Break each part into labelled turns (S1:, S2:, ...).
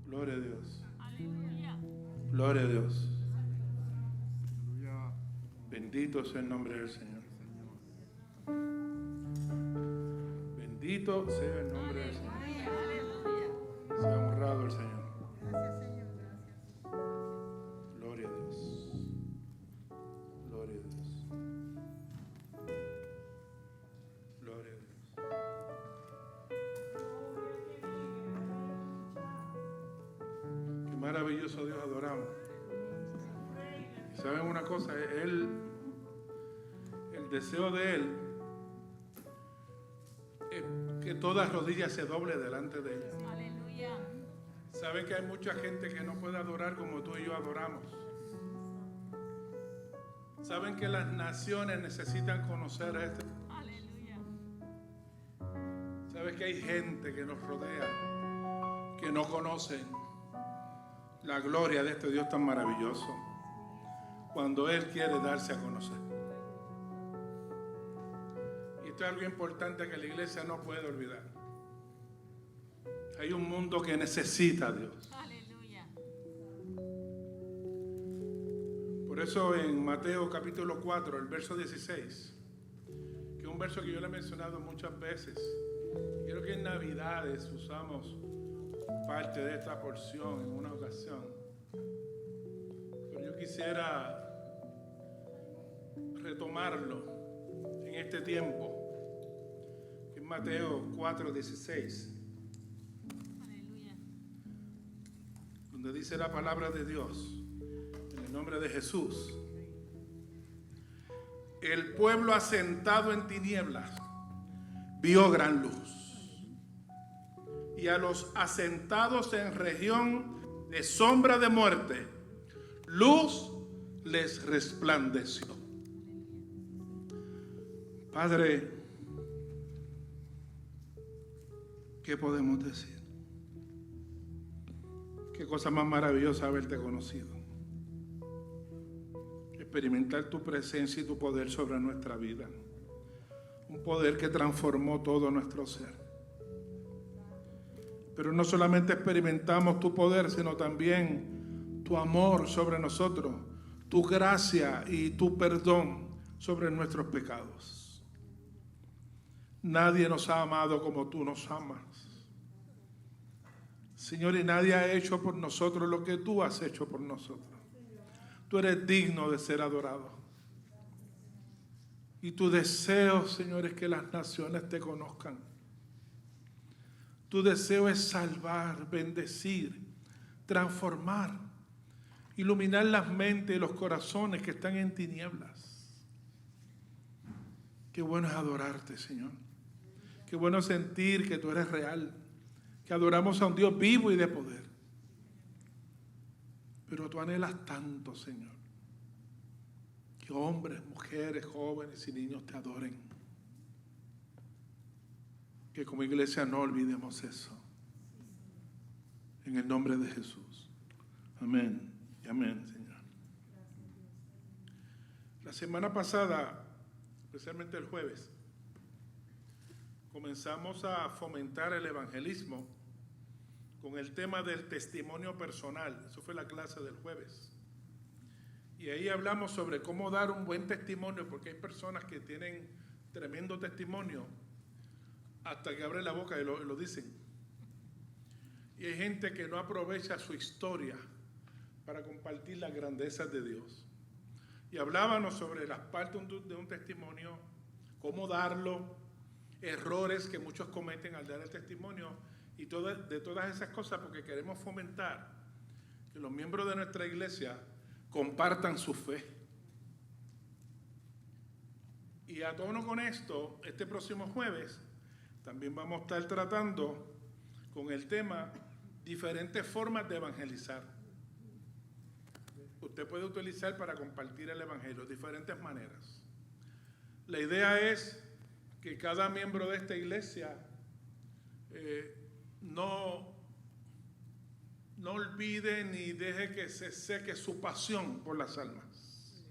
S1: Gloria a Dios.
S2: Aleluya.
S1: Gloria a Dios. Bendito sea el nombre del Señor. Bendito sea el nombre del Señor.
S2: Aleluya.
S1: Sea honrado el Señor.
S3: Gracias, Señor, gracias.
S1: Gloria a Dios. Gloria a Dios. Gloria a Dios. Qué maravilloso Dios adoramos. Y saben una cosa, el deseo de Él es que toda rodilla se doble delante de Él.
S2: Aleluya.
S1: Saben que hay mucha gente que no puede adorar como tú y yo adoramos. Saben que las naciones necesitan conocer a este.
S2: Aleluya.
S1: Sabes que hay gente que nos rodea que no conocen la gloria de este Dios tan maravilloso cuando Él quiere darse a conocer. Y esto es algo importante que la iglesia no puede olvidar. Hay un mundo que necesita a Dios.
S2: Aleluya.
S1: Por eso en Mateo capítulo 4, el verso 16, que es un verso que yo le he mencionado muchas veces. Creo que en Navidades usamos parte de esta porción en una ocasión. Pero yo quisiera retomarlo en este tiempo, que es Mateo 4, 16.
S2: Aleluya.
S1: Donde dice la palabra de Dios, en el nombre de Jesús: el pueblo asentado en tinieblas vio gran luz, y a los asentados en región de sombra de muerte, luz les resplandeció. Padre, ¿qué podemos decir? Qué cosa más maravillosa haberte conocido. Experimentar tu presencia y tu poder sobre nuestra vida. Un poder que transformó todo nuestro ser. Pero no solamente experimentamos tu poder, sino también tu amor sobre nosotros, tu gracia y tu perdón sobre nuestros pecados. Nadie nos ha amado como tú nos amas. Señor, y nadie ha hecho por nosotros lo que tú has hecho por nosotros. Tú eres digno de ser adorado. Y tu deseo, Señor, es que las naciones te conozcan. Tu deseo es salvar, bendecir, transformar, iluminar las mentes y los corazones que están en tinieblas. Qué bueno es adorarte, Señor. Qué bueno sentir que tú eres real, que adoramos a un Dios vivo y de poder. Pero tú anhelas tanto, Señor, que hombres, mujeres, jóvenes y niños te adoren. Que como iglesia no olvidemos eso. En el nombre de Jesús. Amén y amén, Señor. La semana pasada, especialmente el jueves, comenzamos a fomentar el evangelismo con el tema del testimonio personal. Eso fue la clase del jueves. Y ahí hablamos sobre cómo dar un buen testimonio, porque hay personas que tienen tremendo testimonio hasta que abren la boca y lo dicen. Y hay gente que no aprovecha su historia para compartir las grandezas de Dios. Y hablábamos sobre las partes de un testimonio, cómo darlo, errores que muchos cometen al dar el testimonio y de todas esas cosas, porque queremos fomentar que los miembros de nuestra iglesia compartan su fe. Y a tono con esto, este próximo jueves también vamos a estar tratando con el tema diferentes formas de evangelizar. Usted puede utilizar para compartir el evangelio diferentes maneras. La idea es que cada miembro de esta iglesia no olvide ni deje que se seque su pasión por las almas.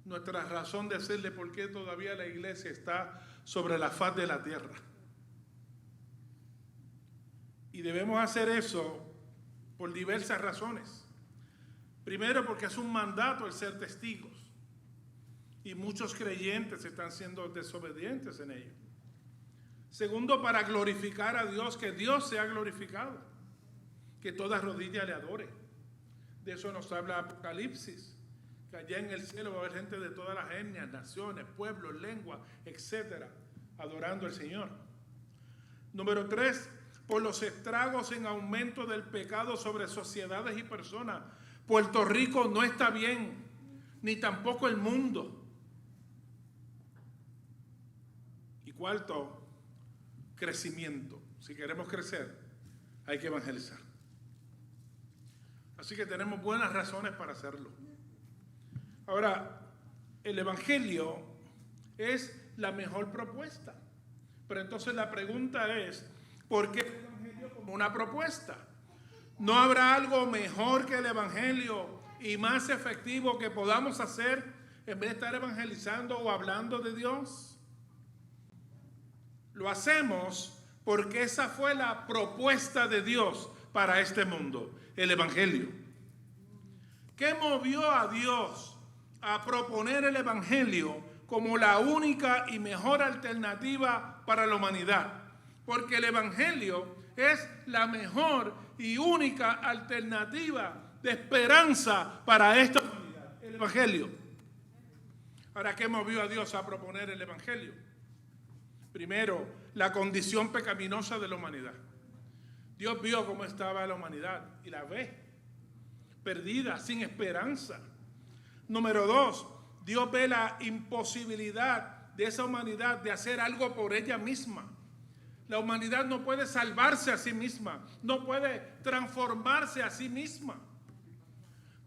S1: Nuestra razón de ser de por qué todavía la iglesia está sobre la faz de la tierra. Y debemos hacer eso por diversas razones. Primero, porque es un mandato el ser testigos. Y muchos creyentes están siendo desobedientes en ello. Segundo, para glorificar a Dios, que Dios sea glorificado. Que toda rodilla le adore. De eso nos habla Apocalipsis. Que allá en el cielo va a haber gente de todas las etnias, naciones, pueblos, lenguas, etcétera, adorando al Señor. Número 3, por los estragos en aumento del pecado sobre sociedades y personas. Puerto Rico no está bien, ni tampoco el mundo. Y cuarto, crecimiento. Si queremos crecer, hay que evangelizar. Así que tenemos buenas razones para hacerlo. Ahora, el evangelio es la mejor propuesta. Pero entonces la pregunta es, ¿por qué el evangelio como una propuesta? ¿No habrá algo mejor que el evangelio y más efectivo que podamos hacer en vez de estar evangelizando o hablando de Dios? Lo hacemos porque esa fue la propuesta de Dios para este mundo, el evangelio. ¿Qué movió a Dios a proponer el evangelio como la única y mejor alternativa para la humanidad? Porque el evangelio es la mejor y única alternativa de esperanza para esta humanidad, el evangelio. Ahora, ¿qué movió a Dios a proponer el evangelio? Primero, la condición pecaminosa de la humanidad. Dios vio cómo estaba la humanidad y la ve perdida, sin esperanza. Número 2, Dios ve la imposibilidad de esa humanidad de hacer algo por ella misma. La humanidad no puede salvarse a sí misma, no puede transformarse a sí misma.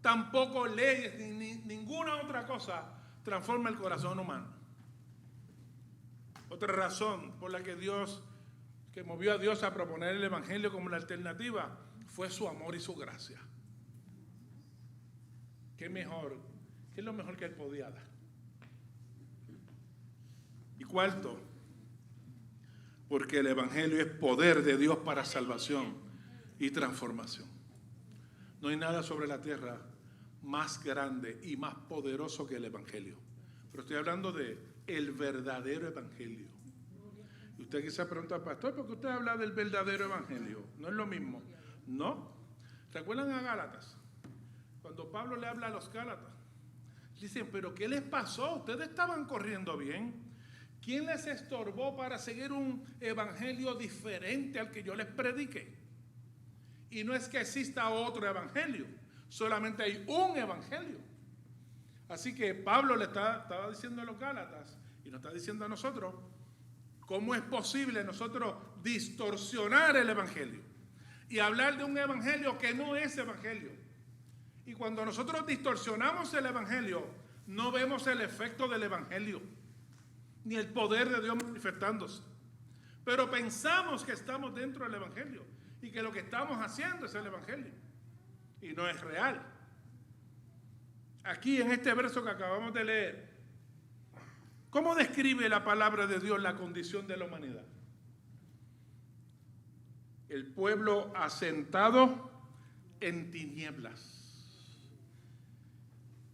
S1: Tampoco leyes ni ninguna otra cosa transforma el corazón humano. Otra razón por la que movió a Dios a proponer el evangelio como la alternativa fue su amor y su gracia. ¿Qué es lo mejor que Él podía dar? Y cuarto, porque el evangelio es poder de Dios para salvación y transformación. No hay nada sobre la tierra más grande y más poderoso que el evangelio. Pero estoy hablando de el verdadero evangelio. Y usted quizás pregunta, pastor, ¿por qué usted habla del verdadero evangelio? ¿No es lo mismo? No. ¿Recuerdan a Gálatas? Cuando Pablo le habla a los Gálatas, dicen, ¿pero qué les pasó? Ustedes estaban corriendo bien. ¿Quién les estorbó para seguir un evangelio diferente al que yo les prediqué? Y no es que exista otro evangelio, solamente hay un evangelio. Así que Pablo le estaba diciendo a los Gálatas y nos está diciendo a nosotros, ¿cómo es posible nosotros distorsionar el evangelio y hablar de un evangelio que no es evangelio? Y cuando nosotros distorsionamos el evangelio, no vemos el efecto del evangelio, ni el poder de Dios manifestándose. Pero pensamos que estamos dentro del evangelio y que lo que estamos haciendo es el evangelio. Y no es real. Aquí en este verso que acabamos de leer, ¿cómo describe la palabra de Dios la condición de la humanidad? El pueblo asentado en tinieblas,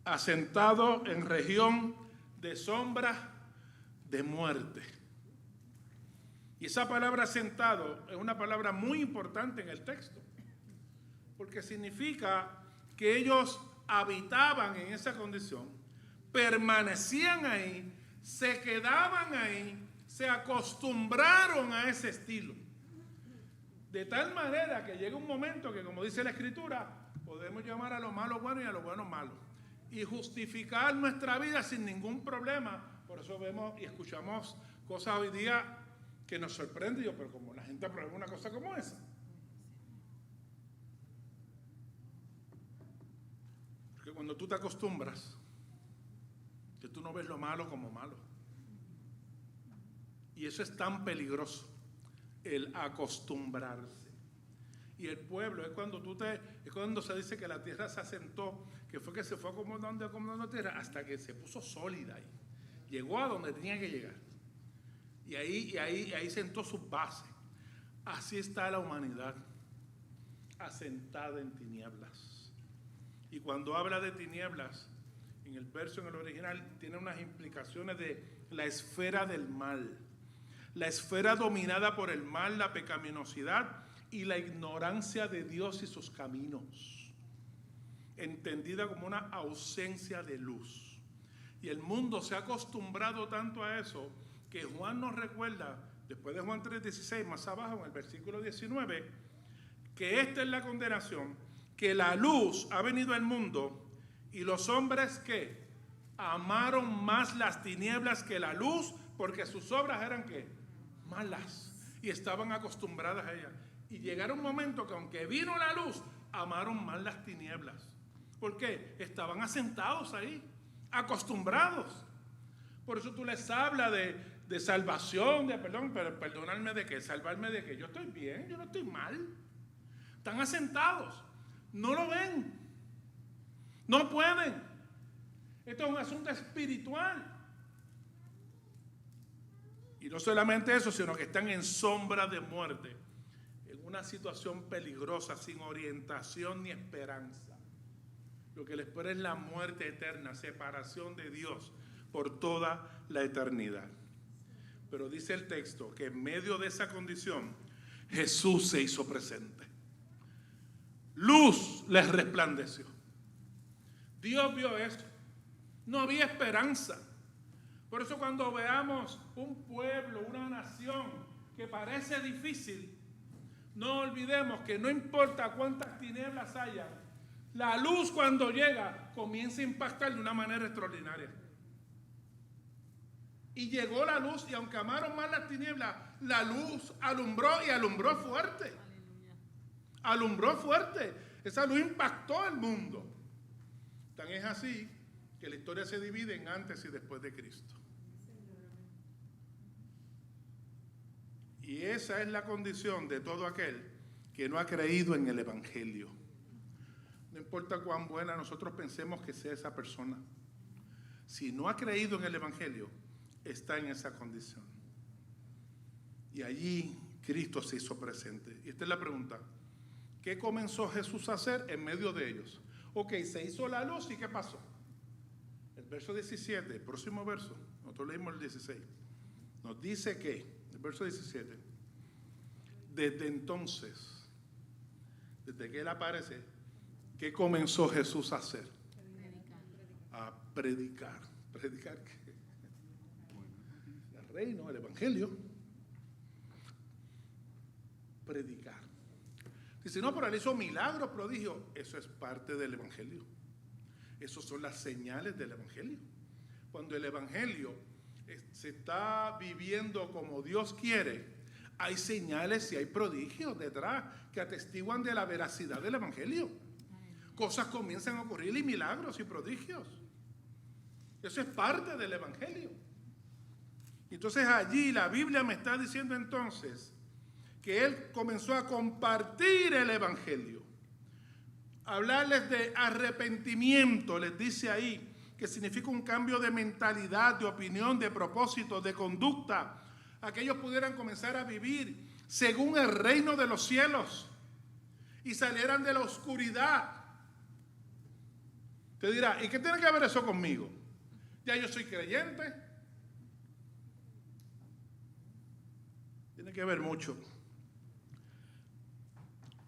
S1: asentado en región de sombra de muerte. Y esa palabra asentado es una palabra muy importante en el texto, porque significa que ellos habitaban en esa condición, permanecían ahí, se quedaban ahí, se acostumbraron a ese estilo. De tal manera que llega un momento que, como dice la Escritura, podemos llamar a lo malo bueno y a lo bueno malo, y justificar nuestra vida sin ningún problema. Por eso vemos y escuchamos cosas hoy día que nos sorprenden, pero como la gente aprueba una cosa como esa. Porque cuando tú te acostumbras, que tú no ves lo malo como malo. Y eso es tan peligroso, el acostumbrarse. Y el pueblo es cuando se dice que la tierra se asentó, que fue que se fue acomodando tierra hasta que se puso sólida ahí. Llegó a donde tenía que llegar. Y ahí sentó sus bases. Así está la humanidad. asentada en tinieblas. Y cuando habla de tinieblas, en el verso, en el original, tiene unas implicaciones de la esfera del mal. La esfera dominada por el mal, la pecaminosidad y la ignorancia de Dios y sus caminos, entendida como una ausencia de luz. Y el mundo se ha acostumbrado tanto a eso que Juan nos recuerda, después de Juan 3:16, más abajo en el versículo 19, que esta es la condenación, que la luz ha venido al mundo y los hombres que amaron más las tinieblas que la luz, porque sus obras eran ¿qué? Malas, y estaban acostumbradas a ellas. Y llegaron un momento que aunque vino la luz, amaron más las tinieblas. ¿Por qué? Estaban asentados ahí, acostumbrados. Por eso tú les hablas de salvación, de perdón, pero perdonarme de qué, salvarme de qué. Yo estoy bien, yo no estoy mal. Están asentados, no lo ven, no pueden. Esto es un asunto espiritual. Y no solamente eso, sino que están en sombra de muerte, en una situación peligrosa, sin orientación ni esperanza. Lo que les espera es la muerte eterna, separación de Dios por toda la eternidad. Pero dice el texto que en medio de esa condición, Jesús se hizo presente. Luz les resplandeció. Dios vio eso. No había esperanza. Por eso cuando veamos un pueblo, una nación que parece difícil, no olvidemos que no importa cuántas tinieblas haya, la luz cuando llega comienza a impactar de una manera extraordinaria. Y llegó la luz, y aunque amaron más las tinieblas, la luz alumbró, y alumbró fuerte.
S2: Aleluya.
S1: Alumbró fuerte. Esa luz impactó al mundo. Tan es así que la historia se divide en antes y después de Cristo. Y esa es la condición de todo aquel que no ha creído en el Evangelio. No importa cuán buena nosotros pensemos que sea esa persona. Si no ha creído en el Evangelio, está en esa condición. Y allí Cristo se hizo presente. Y esta es la pregunta. ¿Qué comenzó Jesús a hacer en medio de ellos? Ok, se hizo la luz, ¿y qué pasó? El verso 17, el próximo verso, nosotros leímos el 16, nos dice que, el verso 17, desde entonces, desde que Él aparece, ¿qué comenzó Jesús a hacer? A predicar. ¿Predicar qué? El reino, el Evangelio. Predicar. Dice, no, pero Él hizo milagros, prodigios. Eso es parte del Evangelio. Esas son las señales del Evangelio. Cuando el Evangelio se está viviendo como Dios quiere, hay señales y hay prodigios detrás que atestiguan de la veracidad del Evangelio. Cosas comienzan a ocurrir y milagros y prodigios. Eso es parte del Evangelio. Entonces allí la Biblia me está diciendo entonces que Él comenzó a compartir el Evangelio. Hablarles de arrepentimiento, les dice ahí, que significa un cambio de mentalidad, de opinión, de propósito, de conducta, a que ellos pudieran comenzar a vivir según el reino de los cielos y salieran de la oscuridad. Te dirá, ¿y qué tiene que ver eso conmigo? Ya yo soy creyente. Tiene que ver mucho.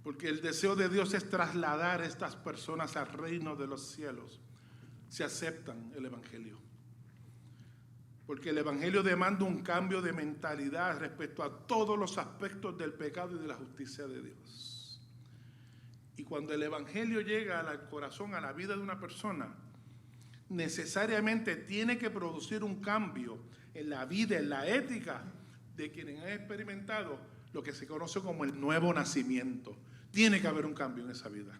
S1: Porque el deseo de Dios es trasladar a estas personas al reino de los cielos si aceptan el Evangelio. Porque el Evangelio demanda un cambio de mentalidad respecto a todos los aspectos del pecado y de la justicia de Dios. Y cuando el Evangelio llega al corazón, a la vida de una persona, necesariamente tiene que producir un cambio en la vida, en la ética de quienes han experimentado lo que se conoce como el nuevo nacimiento. Tiene que haber un cambio en esa vida.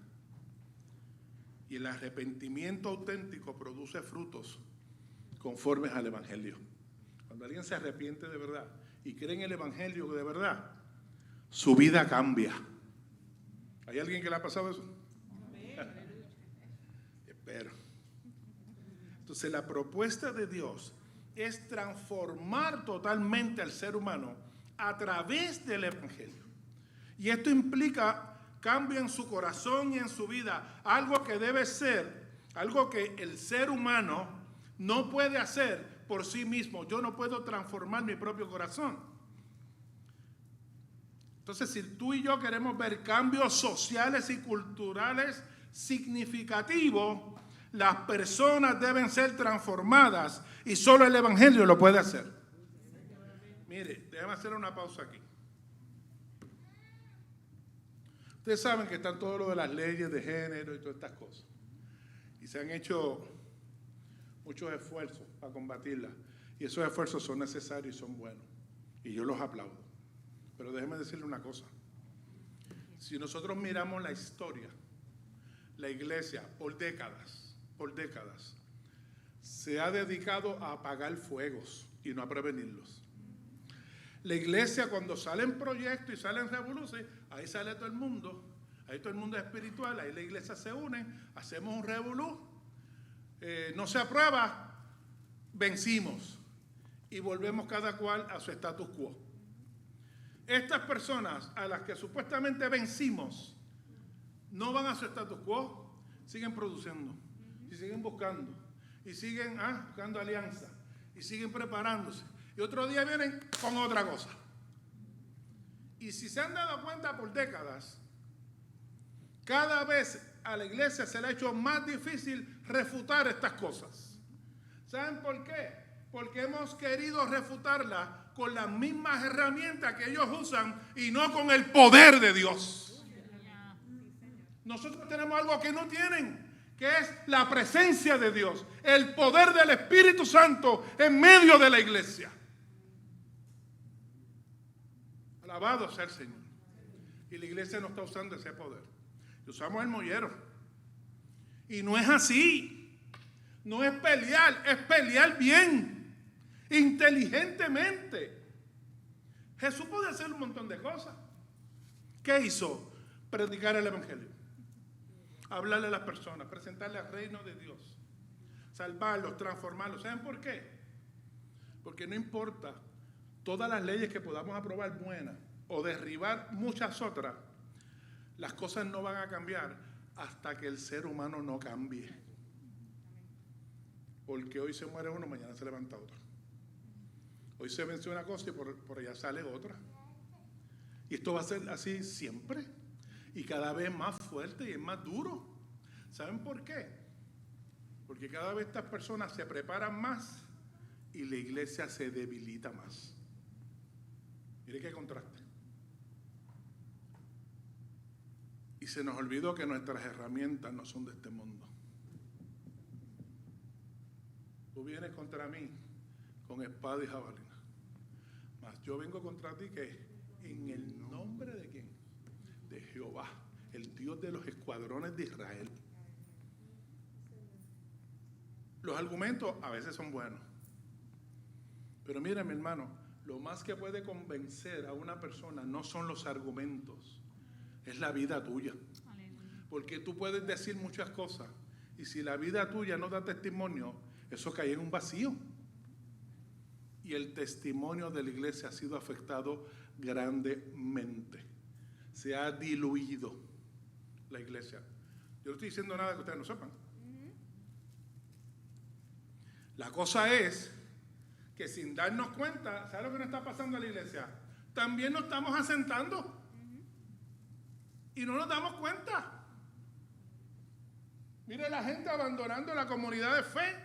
S1: Y el arrepentimiento auténtico produce frutos conformes al Evangelio. Cuando alguien se arrepiente de verdad y cree en el Evangelio de verdad, su vida cambia. ¿Hay alguien que le ha pasado eso? Espero. Entonces la propuesta de Dios es transformar totalmente al ser humano a través del Evangelio. Y esto implica cambio en su corazón y en su vida, algo que debe ser, algo que el ser humano no puede hacer por sí mismo. Yo no puedo transformar mi propio corazón. Entonces, si tú y yo queremos ver cambios sociales y culturales significativos, las personas deben ser transformadas y solo el Evangelio lo puede hacer. Mire, déjame hacer una pausa aquí. Ustedes saben que están todo lo de las leyes de género y todas estas cosas. Y se han hecho muchos esfuerzos para combatirlas. Y esos esfuerzos son necesarios y son buenos. Y yo los aplaudo. Pero déjeme decirle una cosa. Si nosotros miramos la historia, la iglesia por décadas, se ha dedicado a apagar fuegos y no a prevenirlos. La iglesia, cuando salen proyectos y salen revoluciones, ahí sale todo el mundo, ahí todo el mundo es espiritual, ahí la iglesia se une, hacemos un revolú, no se aprueba, vencimos y volvemos cada cual a su status quo. Estas personas a las que supuestamente vencimos no van a su status quo, siguen produciendo y siguen buscando y siguen buscando alianza y siguen preparándose. Y otro día vienen con otra cosa. Y si se han dado cuenta por décadas, cada vez a la iglesia se le ha hecho más difícil refutar estas cosas. ¿Saben por qué? Porque hemos querido refutarlas con las mismas herramientas que ellos usan y no con el poder de Dios. Nosotros tenemos algo que no tienen, que es la presencia de Dios, el poder del Espíritu Santo en medio de la iglesia. Alabado sea el Señor. Y la iglesia no está usando ese poder. Usamos el mollero. Y no es así. No es pelear bien, inteligentemente. Jesús puede hacer un montón de cosas. ¿Qué hizo? Predicar el Evangelio. Hablarle a las personas, presentarle al reino de Dios. Salvarlos, transformarlos. ¿Saben por qué? Porque no importa todas las leyes que podamos aprobar buenas o derribar muchas otras, las cosas no van a cambiar hasta que el ser humano no cambie. Porque hoy se muere uno, mañana se levanta otro. Hoy se vence una cosa y por allá sale otra. Y esto va a ser así siempre. Y cada vez más fuerte y es más duro. ¿Saben por qué? Porque cada vez estas personas se preparan más y la iglesia se debilita más. Mire qué contraste. Y se nos olvidó que nuestras herramientas no son de este mundo. Tú vienes contra mí con espada y jabalina. Mas yo vengo contra ti que en el nombre de ¿quién? De Jehová, el Dios de los escuadrones de Israel. Los argumentos a veces son buenos. Pero mira, mi hermano, lo más que puede convencer a una persona no son los argumentos, es la vida tuya. Porque tú puedes decir muchas cosas y si la vida tuya no da testimonio, eso cae en un vacío. Y el testimonio de la iglesia ha sido afectado grandemente. Se ha diluido la iglesia. Yo no estoy diciendo nada que ustedes no sepan. La cosa es que sin darnos cuenta, ¿sabes lo que nos está pasando en la iglesia? También nos estamos asentando. Y no nos damos cuenta. Mire la gente abandonando la comunidad de fe.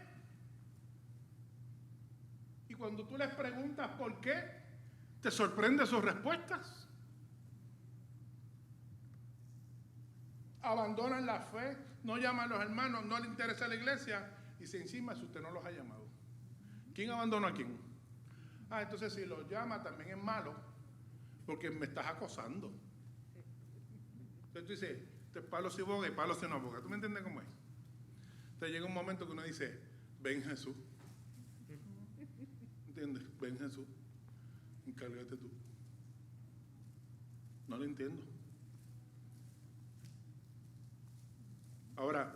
S1: Y cuando tú les preguntas por qué, te sorprende sus respuestas. Abandonan la fe, no llaman a los hermanos, no les interesa la iglesia y se encima si usted no los ha llamado. ¿Quién abandonó a quién? Entonces si los llama también es malo porque me estás acosando. Entonces tú dices, este es palo si boga y palo si no boga. ¿Tú me entiendes cómo es? Entonces llega un momento que uno dice, ven Jesús. ¿Entiendes? Ven Jesús. Encárgate tú. No lo entiendo. Ahora,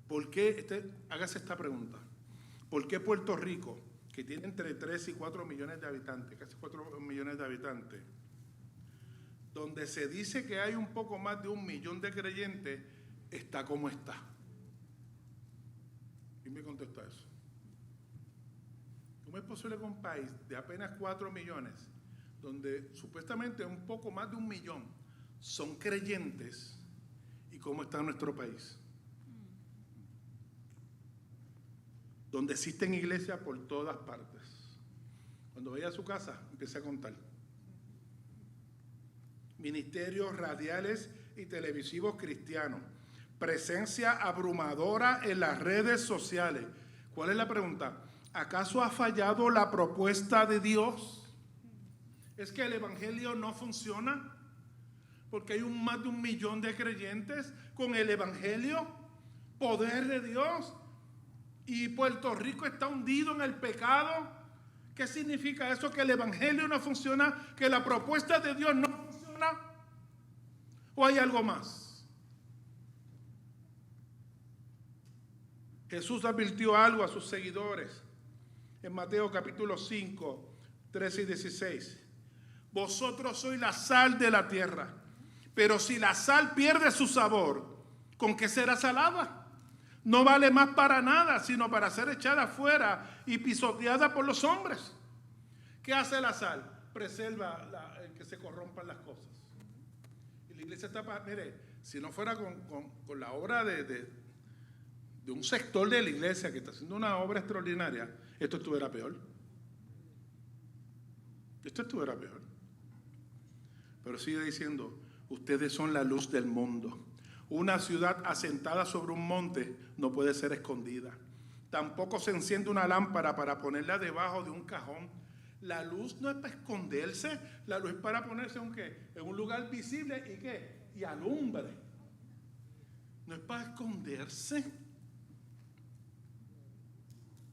S1: ¿por qué? Hágase esta pregunta. ¿Por qué Puerto Rico, que tiene entre 3 y 4 millones de habitantes, casi 4 millones de habitantes, donde se dice que hay un poco más de 1 millón de creyentes, está como está. ¿Quién me contesta eso? ¿Cómo es posible que un país de apenas 4 millones, donde supuestamente un poco más de 1 millón son creyentes, y cómo está nuestro país? Donde existen iglesias por todas partes. Cuando vaya a su casa, empiece a contar. Ministerios radiales y televisivos cristianos. Presencia abrumadora en las redes sociales. ¿Cuál es la pregunta? ¿Acaso ha fallado la propuesta de Dios? ¿Es que el evangelio no funciona? Porque hay más de 1 millón de creyentes con el evangelio, poder de Dios, y Puerto Rico está hundido en el pecado. ¿Qué significa eso? Que el evangelio no funciona, que la propuesta de Dios no funciona, ¿o hay algo más? Jesús advirtió algo a sus seguidores en Mateo capítulo 5, 13 y 16. Vosotros sois la sal de la tierra, pero si la sal pierde su sabor, ¿con qué será salada? No vale más para nada, sino para ser echada afuera y pisoteada por los hombres. ¿Qué hace la sal? Preserva que se corrompan las cosas. Y la iglesia está mire, si no fuera con la obra de un sector de la iglesia que está haciendo una obra extraordinaria, esto estuviera peor. Esto estuviera peor. Pero sigue diciendo, ustedes son la luz del mundo. Una ciudad asentada sobre un monte no puede ser escondida. Tampoco se enciende una lámpara para ponerla debajo de un cajón. La luz no es para esconderse, la luz es para ponerse en un lugar visible y ¿qué? Y alumbre. No es para esconderse.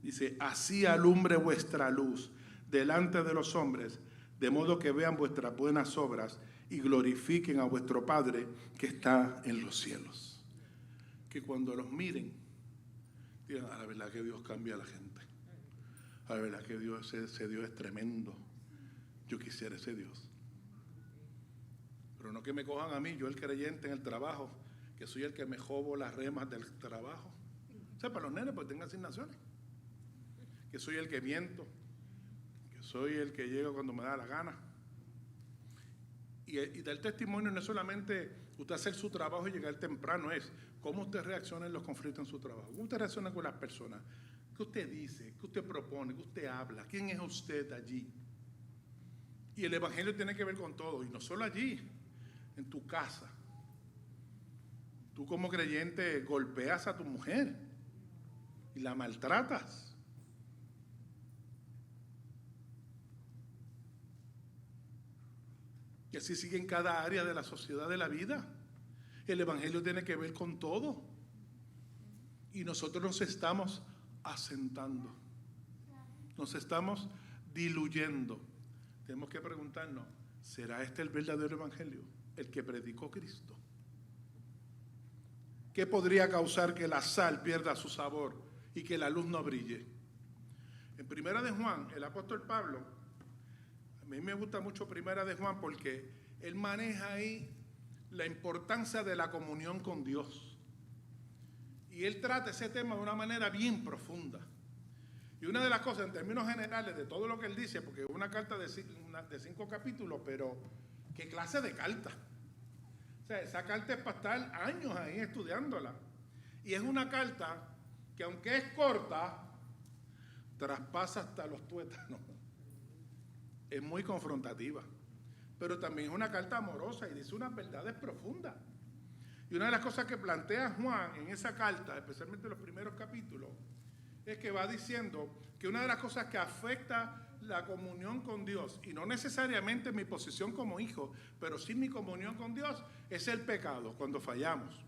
S1: Dice, así alumbre vuestra luz delante de los hombres, de modo que vean vuestras buenas obras y glorifiquen a vuestro Padre que está en los cielos. Que cuando los miren, digan, a la verdad que Dios cambia a la gente. A la verdad que ese Dios es tremendo. Yo quisiera ese Dios. Pero no que me cojan a mí, yo el creyente en el trabajo, que soy el que me jobo las remas del trabajo. O sea, para los nenes, pues tengan asignaciones. Que soy el que miento, que soy el que llega cuando me da la gana. Y dar testimonio no es solamente usted hacer su trabajo y llegar temprano, es cómo usted reacciona en los conflictos en su trabajo, cómo usted reacciona con las personas, qué usted dice, qué usted propone, qué usted habla, quién es usted allí. Y el evangelio tiene que ver con todo, y no solo allí, en tu casa. Tú como creyente golpeas a tu mujer y la maltratas. Y así sigue en cada área de la sociedad de la vida. El evangelio tiene que ver con todo. Y nosotros nos estamos asentando. Nos estamos diluyendo. Tenemos que preguntarnos, ¿será este el verdadero evangelio? El que predicó Cristo. ¿Qué podría causar que la sal pierda su sabor y que la luz no brille? En Primera de Juan, el apóstol Pablo, a mí me gusta mucho Primera de Juan porque él maneja ahí la importancia de la comunión con Dios. Y él trata ese tema de una manera bien profunda. Y una de las cosas, en términos generales, de todo lo que él dice, porque es una carta de 5 capítulos, pero ¿qué clase de carta? O sea, esa carta es para estar años ahí estudiándola. Y es una carta que, aunque es corta, traspasa hasta los tuétanos. Es muy confrontativa, pero también es una carta amorosa y dice unas verdades profundas. Y una de las cosas que plantea Juan en esa carta, especialmente en los primeros capítulos, es que va diciendo que una de las cosas que afecta la comunión con Dios, y no necesariamente mi posición como hijo, pero sí mi comunión con Dios, es el pecado, cuando fallamos.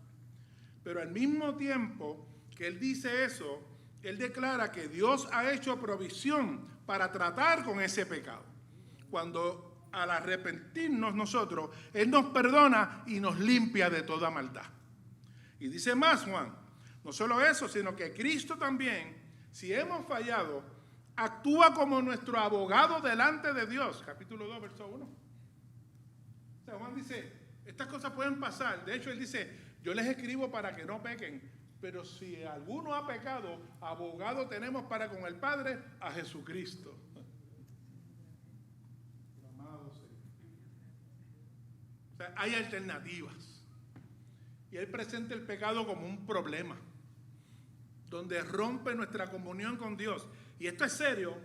S1: Pero al mismo tiempo que él dice eso, él declara que Dios ha hecho provisión para tratar con ese pecado. Cuando al arrepentirnos nosotros, Él nos perdona y nos limpia de toda maldad. Y dice más Juan, no solo eso, sino que Cristo también, si hemos fallado, actúa como nuestro abogado delante de Dios. Capítulo 2, verso 1. O sea, Juan dice, estas cosas pueden pasar. De hecho, él dice, yo les escribo para que no pequen. Pero si alguno ha pecado, abogado tenemos para con el Padre, a Jesucristo. Amado Señor. O sea, hay alternativas. Y él presenta el pecado como un problema, donde rompe nuestra comunión con Dios. Y esto es serio,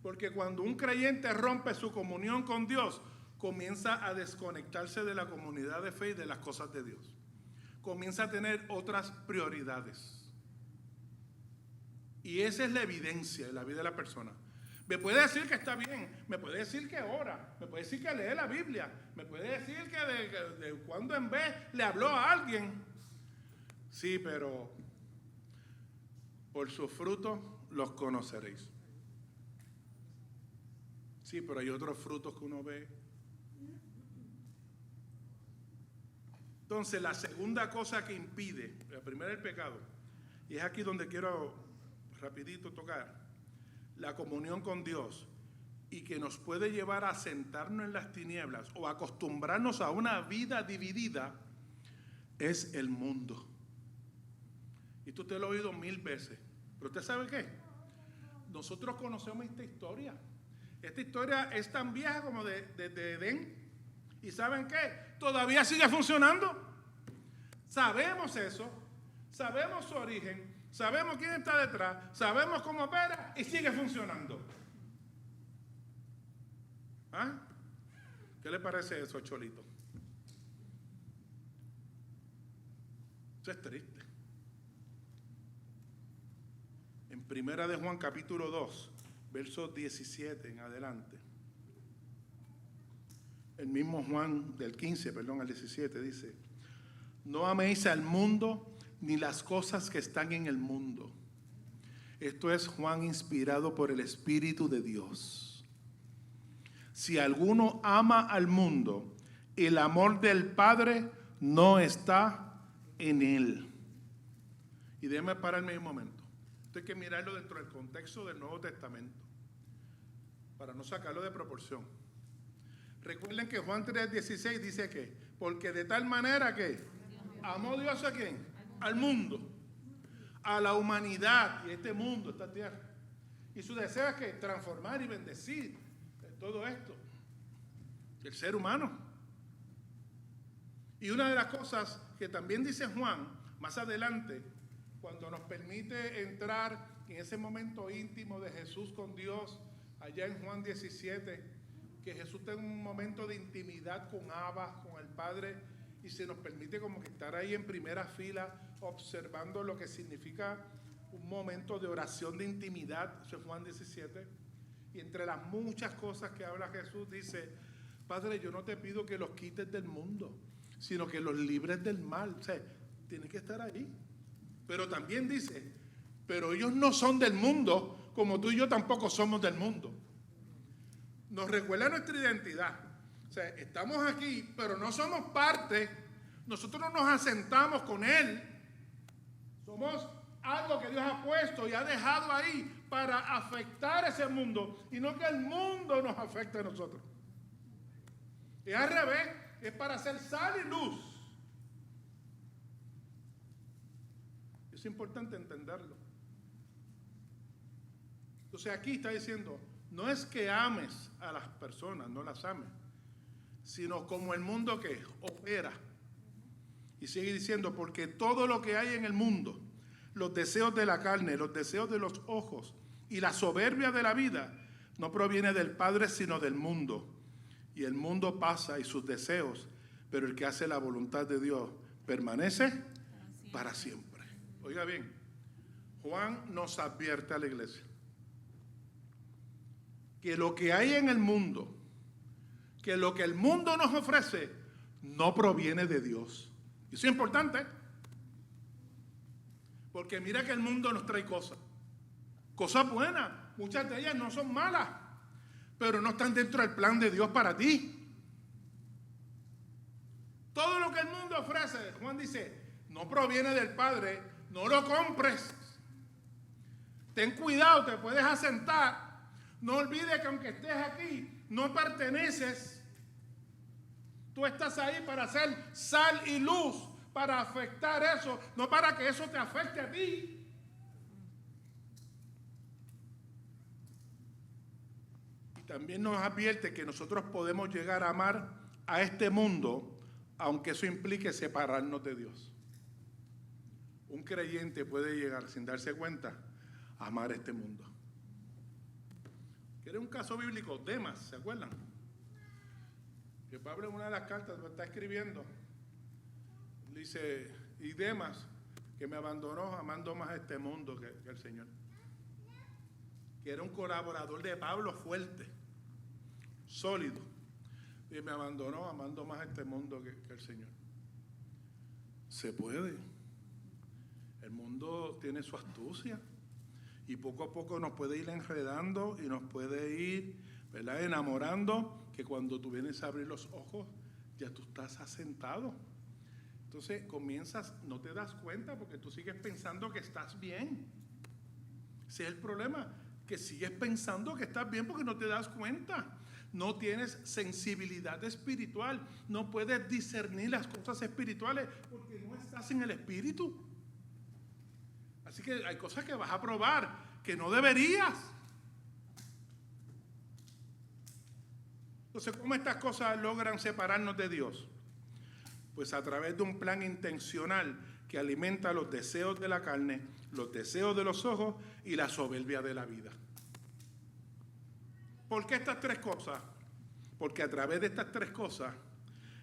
S1: porque cuando un creyente rompe su comunión con Dios, comienza a desconectarse de la comunidad de fe y de las cosas de Dios. Comienza a tener otras prioridades. Y esa es la evidencia de la vida de la persona. Me puede decir que está bien, me puede decir que ora, me puede decir que lee la Biblia, me puede decir que de cuando en vez le habló a alguien. Sí, pero por sus frutos los conoceréis. Sí, pero hay otros frutos que uno ve. Entonces, la segunda cosa que impide, la primera es el pecado, y es aquí donde quiero rapidito tocar, la comunión con Dios, y que nos puede llevar a sentarnos en las tinieblas o acostumbrarnos a una vida dividida, es el mundo. Y tú te lo has oído 1000 veces, pero ¿usted sabe qué? Nosotros conocemos esta historia. Esta historia es tan vieja como de Edén. ¿Y saben qué? Todavía sigue funcionando. Sabemos eso, sabemos su origen, sabemos quién está detrás, sabemos cómo opera y sigue funcionando. ¿Ah? ¿Qué le parece eso, Cholito? Eso es triste. En Primera de Juan capítulo 2, versos 17 en adelante. El mismo Juan del 15, al 17 dice: no améis al mundo ni las cosas que están en el mundo. Esto es Juan inspirado por el Espíritu de Dios. Si alguno ama al mundo, el amor del Padre no está en él. Y déjeme pararme un momento. Esto hay que mirarlo dentro del contexto del Nuevo Testamento, para no sacarlo de proporción. Recuerden que Juan 3:16 dice que, porque de tal manera que amó Dios a quién, al mundo, a la humanidad y este mundo, esta tierra. Y su deseo es que transformar y bendecir todo esto, el ser humano. Y una de las cosas que también dice Juan más adelante, cuando nos permite entrar en ese momento íntimo de Jesús con Dios, allá en Juan 17, que Jesús tenga un momento de intimidad con Abba, con el Padre, y se nos permite como que estar ahí en primera fila observando lo que significa un momento de oración de intimidad. Eso es Juan 17. Y entre las muchas cosas que habla Jesús dice: Padre, yo no te pido que los quites del mundo, sino que los libres del mal. O sea, tienes que estar ahí. Pero también dice: pero ellos no son del mundo, como tú y yo tampoco somos del mundo. Nos recuerda nuestra identidad. O sea, estamos aquí, pero no somos parte. Nosotros no nos asentamos con Él. Somos algo que Dios ha puesto y ha dejado ahí para afectar ese mundo, y no que el mundo nos afecte a nosotros. Y al revés, es para hacer sal y luz. Es importante entenderlo. Entonces aquí está diciendo, no es que ames a las personas, no las ames, sino como el mundo que opera. Y sigue diciendo, porque todo lo que hay en el mundo, los deseos de la carne, los deseos de los ojos y la soberbia de la vida, no proviene del Padre, sino del mundo. Y el mundo pasa y sus deseos, pero el que hace la voluntad de Dios permanece para siempre. Oiga bien, Juan nos advierte a la iglesia que lo que hay en el mundo, que lo que el mundo nos ofrece, no proviene de Dios. Y eso es importante, porque mira que el mundo nos trae cosas buenas, muchas de ellas no son malas, pero no están dentro del plan de Dios para ti. Todo lo que el mundo ofrece, Juan dice, no proviene del Padre, no lo compres. Ten cuidado, te puedes asentar. No olvides que aunque estés aquí, no perteneces. Tú estás ahí para ser sal y luz, para afectar eso, no para que eso te afecte a ti. Y también nos advierte que nosotros podemos llegar a amar a este mundo, aunque eso implique separarnos de Dios. Un creyente puede llegar, sin darse cuenta, a amar este mundo. ¿Quieren un caso bíblico? Demas, ¿se acuerdan? Que Pablo en una de las cartas lo está escribiendo, dice, y Demas, que me abandonó amando más a este mundo que el Señor. Que era un colaborador de Pablo fuerte, sólido, y me abandonó amando más a este mundo que el Señor. Se puede. El mundo tiene su astucia y poco a poco nos puede ir enredando y nos puede ir, ¿verdad?, enamorando, que cuando tú vienes a abrir los ojos ya tú estás asentado. Entonces comienzas, no te das cuenta porque tú sigues pensando que estás bien. Ese es el problema, que sigues pensando que estás bien porque no te das cuenta. No tienes sensibilidad espiritual, no puedes discernir las cosas espirituales porque no estás en el espíritu. Así que hay cosas que vas a probar que no deberías. Entonces, ¿cómo estas cosas logran separarnos de Dios? Pues a través de un plan intencional que alimenta los deseos de la carne, los deseos de los ojos y la soberbia de la vida. ¿Por qué estas tres cosas? Porque a través de estas tres cosas,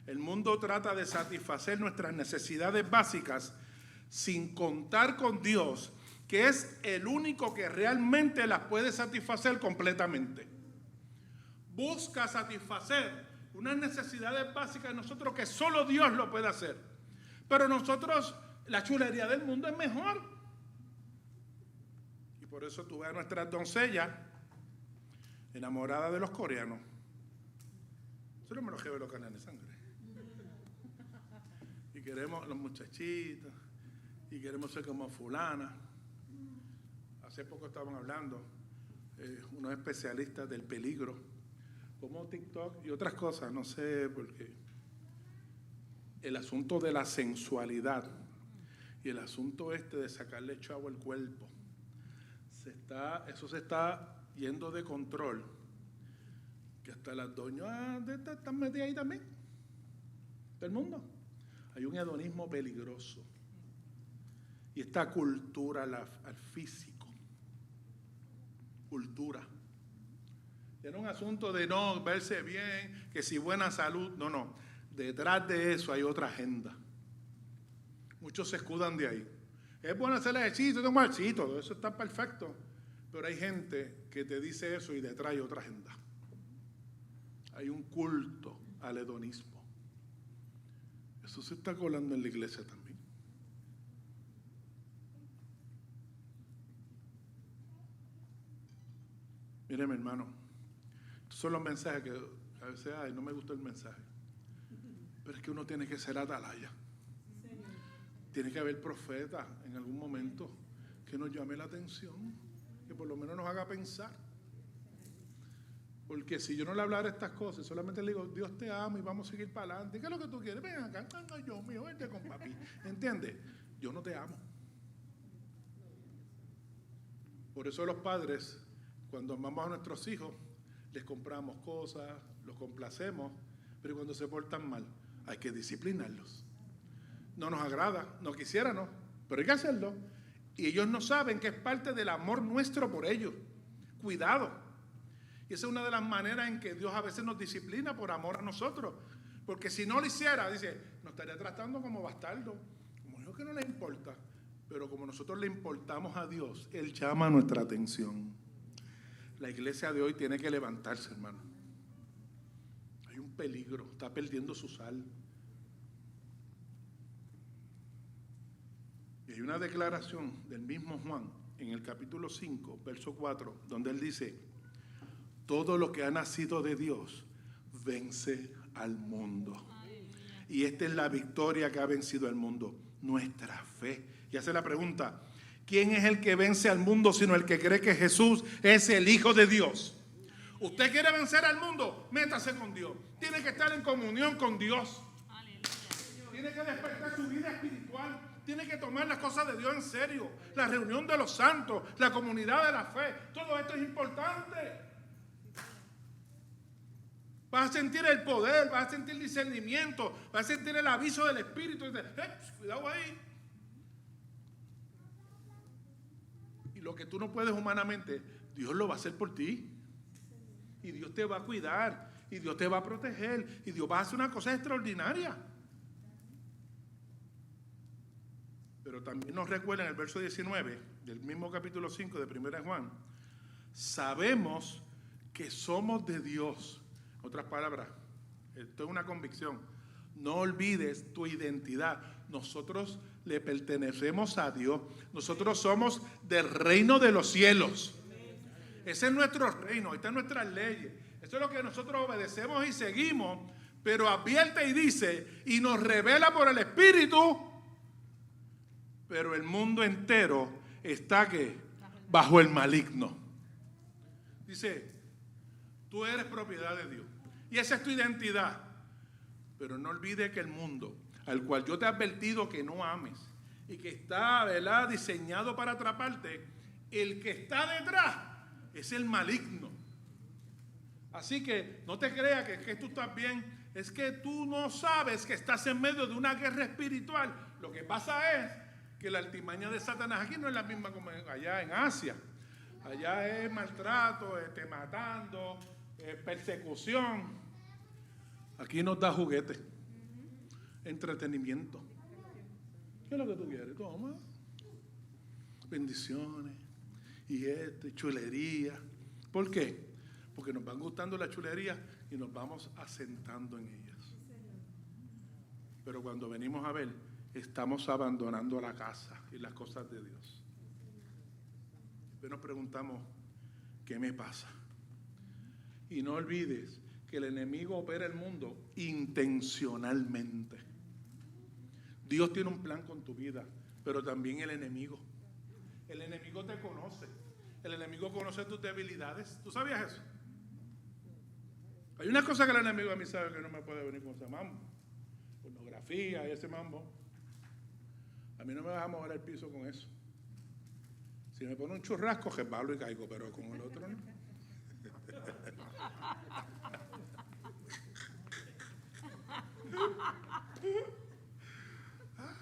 S1: el mundo trata de satisfacer nuestras necesidades básicas sin contar con Dios, que es el único que realmente las puede satisfacer completamente. Busca satisfacer unas necesidades básicas de nosotros que solo Dios lo puede hacer. Pero nosotros, la chulería del mundo es mejor. Y por eso tú ves a nuestras doncellas enamoradas de los coreanos. Eso no me lo lleve los canales de sangre. Y queremos los muchachitos, y queremos ser como fulana. Hace poco estaban hablando unos especialistas del peligro, como TikTok y otras cosas, no sé por qué. El asunto de la sensualidad y el asunto de sacarle chavo al cuerpo, eso se está yendo de control, que hasta las doñas están metidas ahí también, del mundo. Hay un hedonismo peligroso y esta cultura al físico, cultura. Era un asunto de no verse bien, que si buena salud, no. Detrás de eso hay otra agenda. Muchos se escudan de ahí. Es bueno hacer ejercicio, tomar ejercicio, todo eso está perfecto. Pero hay gente que te dice eso y detrás hay otra agenda. Hay un culto al hedonismo. Eso se está colando en la iglesia también. Mire, mi hermano. Son los mensajes que a veces, no me gusta el mensaje. Pero es que uno tiene que ser atalaya. Tiene que haber profeta en algún momento que nos llame la atención, que por lo menos nos haga pensar. Porque si yo no le hablara estas cosas, solamente le digo, Dios te ama y vamos a seguir para adelante. ¿Qué es lo que tú quieres? Ven acá, yo mío, vente con papi. ¿Entiendes? Yo no te amo. Por eso los padres, cuando amamos a nuestros hijos, les compramos cosas, los complacemos, pero cuando se portan mal, hay que disciplinarlos. No nos agrada, no quisiéramos, pero hay que hacerlo. Y ellos no saben que es parte del amor nuestro por ellos. Cuidado. Y esa es una de las maneras en que Dios a veces nos disciplina por amor a nosotros. Porque si no lo hiciera, dice, nos estaría tratando como bastardo. Como dijo que no le importa. Pero como nosotros le importamos a Dios, Él llama nuestra atención. La iglesia de hoy tiene que levantarse, hermano. Hay un peligro, está perdiendo su sal. Y hay una declaración del mismo Juan en el capítulo 5, verso 4, donde él dice, todo lo que ha nacido de Dios vence al mundo. Y esta es la victoria que ha vencido al mundo, nuestra fe. Y hace la pregunta, ¿quién es el que vence al mundo sino el que cree que Jesús es el Hijo de Dios? Usted quiere vencer al mundo, métase con Dios. Tiene que estar en comunión con Dios.
S2: Aleluya.
S1: Tiene que despertar su vida espiritual. Tiene que tomar las cosas de Dios en serio. La reunión de los santos, la comunidad de la fe. Todo esto es importante. Vas a sentir el poder, vas a sentir discernimiento, vas a sentir el aviso del Espíritu. Cuidado ahí. Y lo que tú no puedes humanamente, Dios lo va a hacer por ti. Y Dios te va a cuidar. Y Dios te va a proteger. Y Dios va a hacer una cosa extraordinaria. Pero también nos recuerda en el verso 19 del mismo capítulo 5 de 1 Juan. Sabemos que somos de Dios. En otras palabras, esto es una convicción. No olvides tu identidad. Nosotros le pertenecemos a Dios. Nosotros somos del reino de los cielos. Ese es nuestro reino. Estas son nuestras leyes. Esto es lo que nosotros obedecemos y seguimos. Pero advierte y dice, y nos revela por el Espíritu. Pero el mundo entero está ¿qué? Bajo el maligno. Dice, tú eres propiedad de Dios. Y esa es tu identidad. Pero no olvides que el mundo, al cual yo te he advertido que no ames, y que está, ¿verdad?, diseñado para atraparte, el que está detrás es el maligno. Así que no te creas que tú estás bien. Es que tú no sabes que estás en medio de una guerra espiritual. Lo que pasa es que la artimaña de Satanás aquí no es la misma como allá en Asia. Allá es maltrato, matando, persecución. Aquí nos da juguete, entretenimiento. ¿Qué es lo que tú quieres? Toma. Bendiciones y chulería. ¿Por qué? Porque nos van gustando las chulerías y nos vamos asentando en ellas. Pero cuando venimos a ver, estamos abandonando la casa y las cosas de Dios. Después nos preguntamos, ¿qué me pasa? Y no olvides que el enemigo opera el mundo intencionalmente. Dios tiene un plan con tu vida, pero también el enemigo. El enemigo te conoce. El enemigo conoce tus debilidades. ¿Tú sabías eso? Hay una cosa que el enemigo a mí sabe que no me puede venir con ese mambo. Pornografía y ese mambo. A mí no me vas a mover el piso con eso. Si me pone un churrasco, resbalo y caigo, pero con el otro no.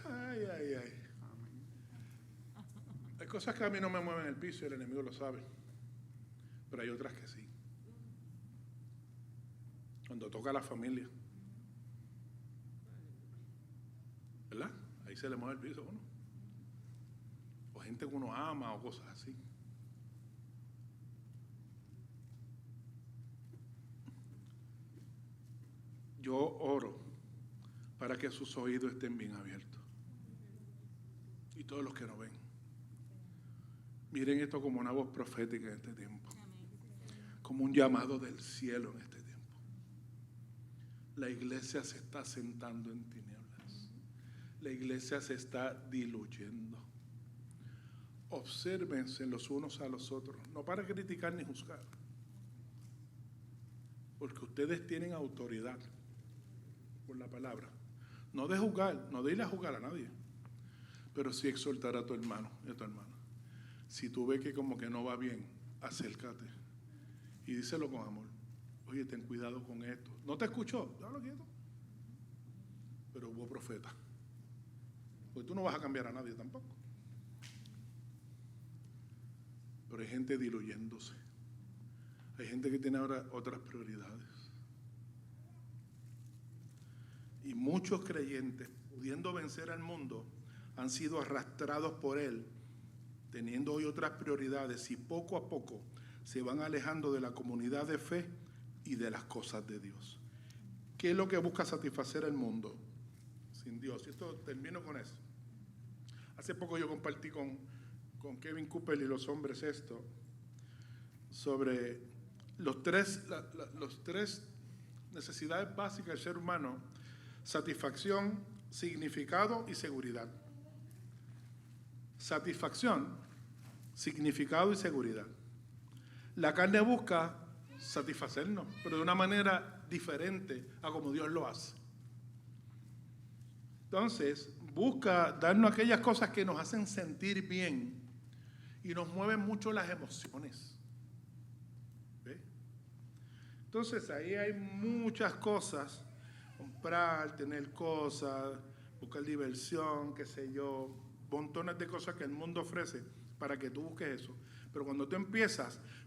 S1: Ay, ay, ay. Hay cosas que a mí no me mueven el piso y el enemigo lo sabe. Pero hay otras que sí. Cuando toca a la familia, ¿verdad? Ahí se le mueve el piso a uno. O gente que uno ama o cosas así. Yo oro para que sus oídos estén bien abiertos. Y todos los que no ven. Miren esto como una voz profética en este tiempo. Como un llamado del cielo en este tiempo. La iglesia se está sentando en tinieblas. La iglesia se está diluyendo. Obsérvense los unos a los otros. No para criticar ni juzgar. Porque ustedes tienen autoridad por la palabra. No de juzgar, no de ir a juzgar a nadie. Pero sí exhortar a tu hermano y a tu hermana. Si tú ves que como que no va bien, acércate y díselo con amor. Oye, ten cuidado con esto. ¿No te escuchó? Déjalo quieto. Pero hubo profeta. Porque tú no vas a cambiar a nadie tampoco. Pero hay gente diluyéndose. Hay gente que tiene ahora otras prioridades. Y muchos creyentes, pudiendo vencer al mundo, han sido arrastrados por él, teniendo hoy otras prioridades, y poco a poco se van alejando de la comunidad de fe y de las cosas de Dios. ¿Qué es lo que busca satisfacer el mundo? Sin Dios. Y esto termino con eso. Hace poco yo compartí con Kevin Cooper y los hombres esto, sobre los tres necesidades básicas del ser humano: satisfacción, significado y seguridad. Satisfacción, significado y seguridad. La carne busca satisfacernos, pero de una manera diferente a como Dios lo hace. Entonces, busca darnos aquellas cosas que nos hacen sentir bien y nos mueven mucho las emociones. ¿Ve? Entonces, ahí hay muchas cosas: comprar, tener cosas, buscar diversión, qué sé yo, montones de cosas que el mundo ofrece para que tú busques eso. Pero cuando tú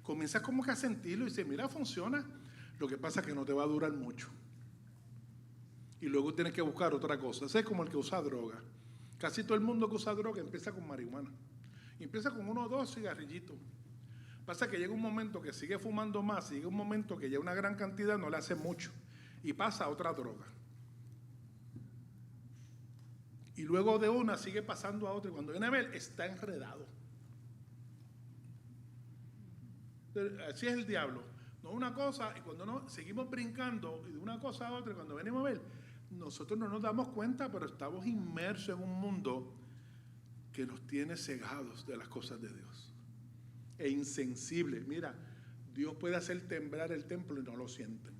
S1: comienzas como que a sentirlo y dices, mira, funciona. Lo que pasa es que no te va a durar mucho. Y luego tienes que buscar otra cosa. Ese es como el que usa droga. Casi todo el mundo que usa droga empieza con marihuana. Y empieza con 1 o 2 cigarrillitos. Pasa que llega un momento que sigue fumando más, y llega un momento que ya una gran cantidad no le hace mucho. Y pasa a otra droga. Y luego de una sigue pasando a otra. Y cuando viene a ver, está enredado. Así es el diablo. No una cosa, y cuando no, seguimos brincando y de una cosa a otra, y cuando venimos a ver, nosotros no nos damos cuenta, pero estamos inmersos en un mundo que nos tiene cegados de las cosas de Dios. E insensibles. Mira, Dios puede hacer temblar el templo y no lo sienten.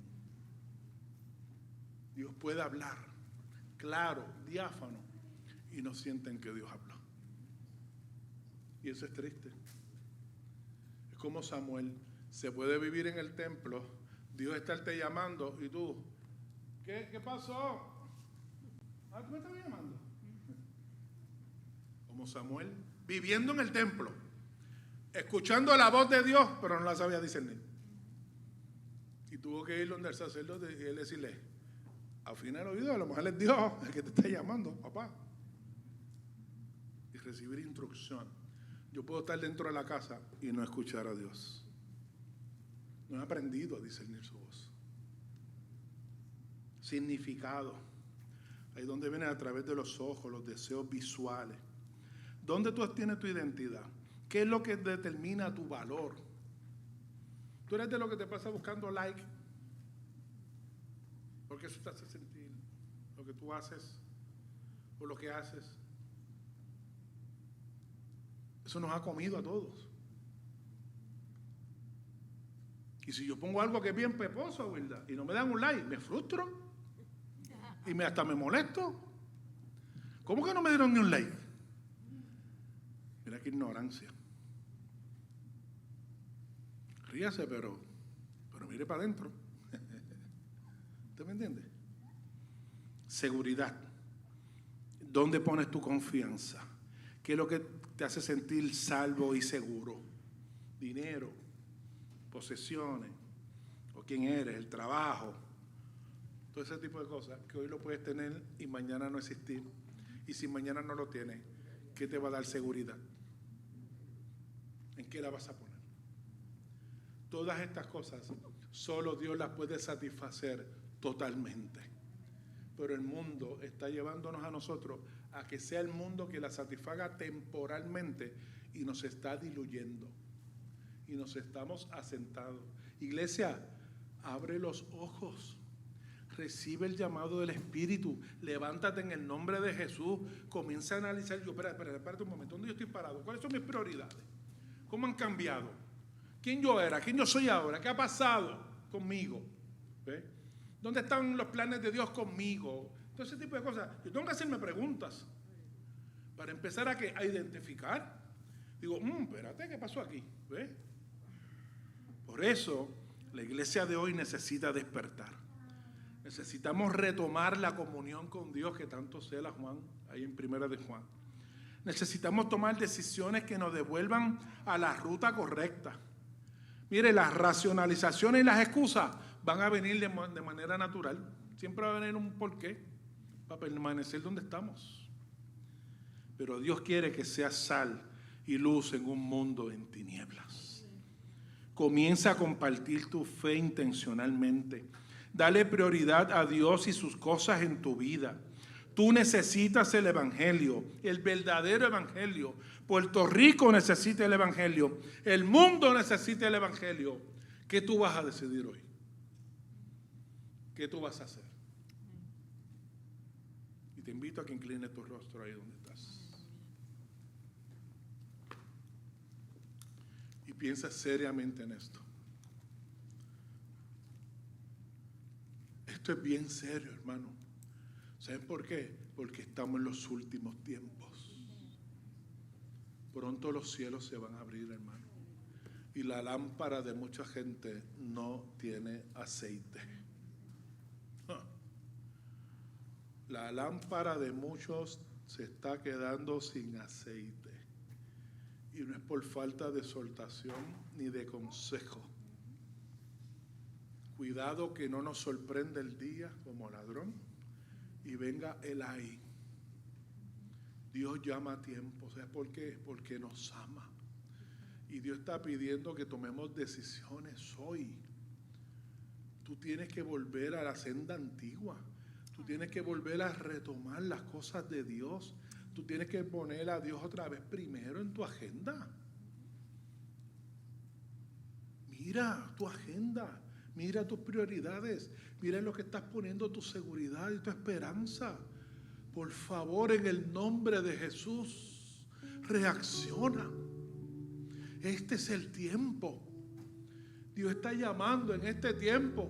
S1: Dios puede hablar claro, diáfano, y no sienten que Dios habló. Y eso es triste. Es como Samuel. Se puede vivir en el templo, Dios estarte llamando y tú, ¿qué pasó? ¿Tú me estás llamando? Como Samuel, viviendo en el templo, escuchando la voz de Dios, pero no la sabía discernir. Y tuvo que ir donde el sacerdote y él decirle, afina el oído, a lo mejor es Dios el que te está llamando, papá. Y recibir instrucción. Yo puedo estar dentro de la casa y no escuchar a Dios. No he aprendido a discernir su voz. Significado. Ahí donde viene a través de los ojos, los deseos visuales. ¿Dónde tú tienes tu identidad? ¿Qué es lo que determina tu valor? ¿Tú eres de lo que te pasa buscando like? Porque eso te hace sentir lo que tú haces o lo que haces. Eso nos ha comido a todos. Y si yo pongo algo que es bien peposo, ¿verdad? Y no me dan un like, me frustro. Y hasta me molesto. ¿Cómo que no me dieron ni un like? Mira qué ignorancia. Ríase, pero mire para adentro. ¿Usted me entiende? Seguridad. ¿Dónde pones tu confianza? ¿Qué es lo que te hace sentir salvo y seguro? Dinero, posesiones, o quién eres, el trabajo, todo ese tipo de cosas que hoy lo puedes tener y mañana no existir. Y si mañana no lo tienes, ¿qué te va a dar seguridad? ¿En qué la vas a poner? Todas estas cosas solo Dios las puede satisfacer totalmente. Pero el mundo está llevándonos a nosotros a que sea el mundo que la satisfaga temporalmente y nos está diluyendo. Y nos estamos asentados. Iglesia, abre los ojos. Recibe el llamado del Espíritu. Levántate en el nombre de Jesús. Comienza a analizar. Espérate un momento. ¿Dónde yo estoy parado? ¿Cuáles son mis prioridades? ¿Cómo han cambiado? ¿Quién yo era? ¿Quién yo soy ahora? ¿Qué ha pasado conmigo? ¿Ve? ¿Dónde están los planes de Dios conmigo? Todo ese tipo de cosas. Yo tengo que hacerme preguntas para empezar a identificar. Digo, espérate, ¿qué pasó aquí? ¿Ve? Por eso la iglesia de hoy necesita despertar. Necesitamos retomar la comunión con Dios que tanto cela Juan, ahí en Primera de Juan. Necesitamos tomar decisiones que nos devuelvan a la ruta correcta. Mire, las racionalizaciones y las excusas van a venir de manera natural. Siempre va a venir un porqué para permanecer donde estamos. Pero Dios quiere que seas sal y luz en un mundo en tinieblas. Comienza a compartir tu fe intencionalmente. Dale prioridad a Dios y sus cosas en tu vida. Tú necesitas el Evangelio, el verdadero Evangelio. Puerto Rico necesita el Evangelio. El mundo necesita el Evangelio. ¿Qué tú vas a decidir hoy? ¿Qué tú vas a hacer? Y te invito a que inclines tu rostro ahí donde estás. Y piensa seriamente en esto. Esto es bien serio, hermano. ¿Saben por qué? Porque estamos en los últimos tiempos. Pronto los cielos se van a abrir, hermano. Y la lámpara de mucha gente no tiene aceite. La lámpara de muchos se está quedando sin aceite. Y no es por falta de exhortación ni de consejo. Cuidado que no nos sorprenda el día como ladrón y venga el ay. Dios llama a tiempo. ¿Sabes por qué? Porque nos ama. Y Dios está pidiendo que tomemos decisiones hoy. Tú tienes que volver a la senda antigua. Tú tienes que volver a retomar las cosas de Dios. Tú tienes que poner a Dios otra vez primero en tu agenda. Mira tu agenda. Mira tus prioridades. Mira en lo que estás poniendo tu seguridad y tu esperanza. Por favor, en el nombre de Jesús, reacciona. Este es el tiempo. Dios está llamando en este tiempo.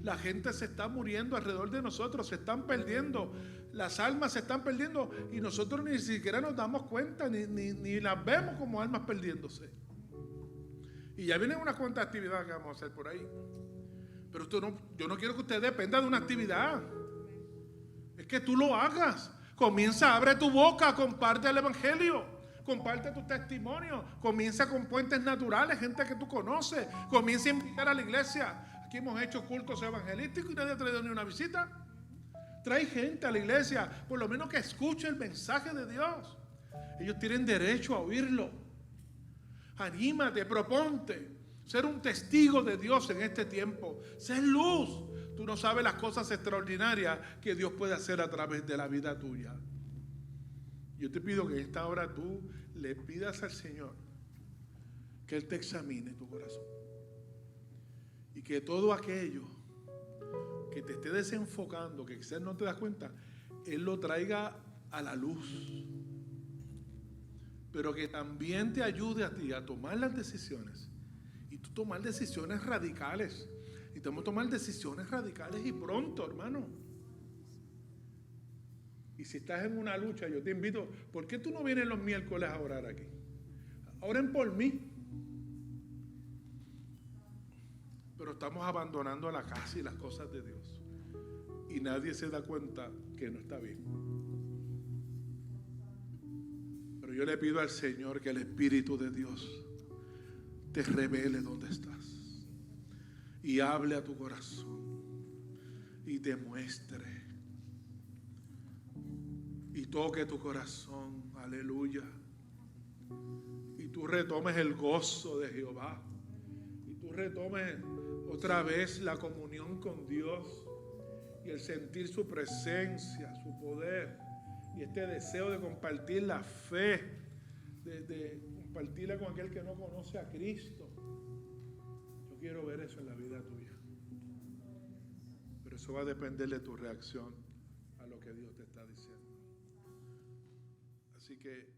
S1: La gente se está muriendo alrededor de nosotros, se están perdiendo. Las almas se están perdiendo y nosotros ni siquiera nos damos cuenta, ni las vemos como almas perdiéndose. Y ya vienen unas cuantas actividades que vamos a hacer por ahí. Pero yo no quiero que usted dependa de una actividad. Es que tú lo hagas. Comienza, abre tu boca, comparte el evangelio. Comparte tu testimonio. Comienza con puentes naturales, gente que tú conoces. Comienza a invitar a la iglesia. Aquí hemos hecho cultos evangelísticos y nadie ha traído ni una visita. Trae gente a la iglesia, por lo menos que escuche el mensaje de Dios. Ellos tienen derecho a oírlo. Anímate, proponte ser un testigo de Dios en este tiempo. Sé luz. Tú no sabes las cosas extraordinarias que Dios puede hacer a través de la vida tuya. Yo te pido que en esta hora tú le pidas al Señor que Él te examine tu corazón. Y que todo aquello que te esté desenfocando, que quizás no te das cuenta, Él lo traiga a la luz. Pero que también te ayude a ti a tomar las decisiones. Y tú tomar decisiones radicales. Y tenemos que tomar decisiones radicales y pronto, hermano. Y si estás en una lucha, yo te invito, ¿por qué tú no vienes los miércoles a orar aquí? Oren por mí. Pero estamos abandonando la casa y las cosas de Dios. Y nadie se da cuenta que no está bien. Pero yo le pido al Señor que el Espíritu de Dios te revele dónde estás. Y hable a tu corazón. Y te muestre. Y toque tu corazón. Aleluya. Y tú retomes el gozo de Jehová. Y tú retomes otra vez la comunión con Dios. Y el sentir su presencia, su poder. Y este deseo de compartir la fe. De compartirla con aquel que no conoce a Cristo. Yo quiero ver eso en la vida tuya. Pero eso va a depender de tu reacción a lo que Dios te está diciendo. Así que